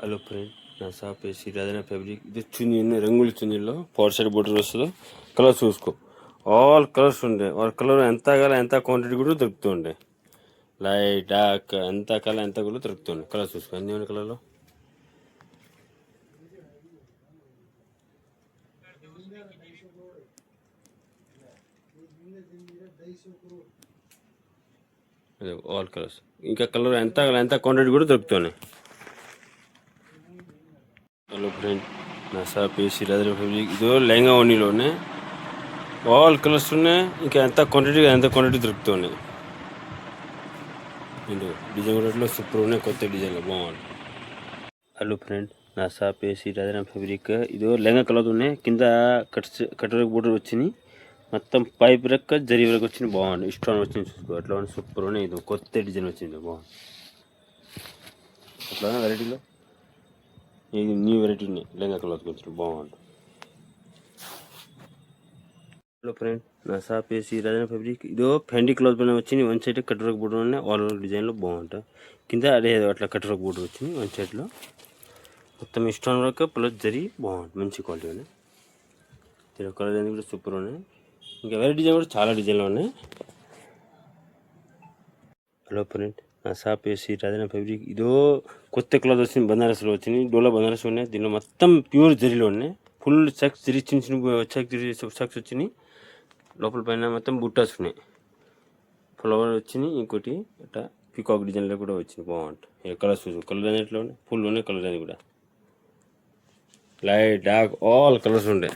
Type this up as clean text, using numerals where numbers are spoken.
Hello friend, నా shop వేసి రాజన ఫ్యాబ్రిక్. ఇది చున్నీ రంగుల చున్నీలో 4 సైడ్ బోర్డర్ వస్తుందో కలర్ చూసుకో. ఆల్ కలర్స్ ఉండే వాళ్ళ కలర్ ఎంత కాలం ఎంత క్వాంటిటీ కూడా దొరుకుతుండే. లైట్ డార్క్ ఎంత కలర్ ఎంత కూడా దొరుకుతుండే. కలర్ చూసుకో అన్ని ఉన్న కలర్లో. ఆల్ కలర్స్ ఇంకా కలర్ ఎంత ఎంత క్వాంటిటీ కూడా దొరుకుతున్నాయి. హలో ఫ్రెండ్, నా షాప్ వేసి రాజన ఫ్యాబ్రిక్. ఇదో లెహంగా ఓనీలోనే ఆల్ కలర్స్ ఉన్నాయి. ఇంకా ఎంత క్వాంటిటీ దొరుకుతున్నాయి. ఏంటో డిజైన్ కూడా సూపర్ ఉన్నాయి. కొత్త డిజైన్లో బాగుంది. హలో ఫ్రెండ్, నా షాప్ వేసి రాజన ఫ్యాబ్రిక్. ఇదో లెహంగా కలర్ ఉన్నాయి. కింద కట్ బోర్డర్ వచ్చినాయి. మొత్తం పైప్ రెక్క జరి వరకు వచ్చింది. బాగుంది. ఇష్టం వచ్చింది చూసుకో. అట్లా సూపర్ ఉన్నాయి. ఇది కొత్త డిజైన్ వచ్చింది. బాగుంది. అట్లా వెరైటీలో ఇది న్యూ వెరైటీ ఉన్నాయి. లెహంగా కలర్ వచ్చింది. బాగుంది. హలో ఫ్రెండ్, నా షాప్ వేసి రాజన ఫ్యాబ్రిక్. ఇదో ఫ్యాండీ క్లాత్ పైన వచ్చింది. One side cut work border ఉన్నాయి. ఆల్ ఓవర్ డిజైన్లో బాగుంటుంది. కింద అదే అట్లా కట్ వర్క్ బోర్డర్ వచ్చింది. వన్ సైడ్లో మొత్తం ఇష్టం వర్క్ ప్లస్ జరి బాగుంటుంది. మంచి క్వాలిటీ ఉన్నాయి. కలర్ డిజైన్ కూడా సూపర్ ఉన్నాయి. ఇంకా వేరే డిజైన్ కూడా చాలా డిజైన్లు ఉన్నాయి. హలో ఫ్రెండ్, నా షాప్ వేసి రాజన ఫ్యాబ్రిక్. ఇదో కొత్త క్లాత్ వచ్చింది. బనారస్లో వచ్చింది. డోలా బనారస్ ఉన్నాయి. దీనిలో మొత్తం ప్యూర్ జరీలో ఉన్నాయి. ఫుల్ సక్స్ జరి చిన్న చిన్న సక్స్ వచ్చినాయి. లోపల పైన మొత్తం బుట్టాస్ ఉన్నాయి. ఫ్లవర్ వచ్చినాయి. ఇంకోటి అట్లా పీకాక్ డిజైన్లో కూడా వచ్చింది. బాగుంటుంది. కలర్స్ కలర్ అన్నిట్లో ఫుల్ ఉన్నాయి. కలర్ అనేది కూడా లైట్ డార్క్ ఆల్ కలర్స్ ఉంటాయి.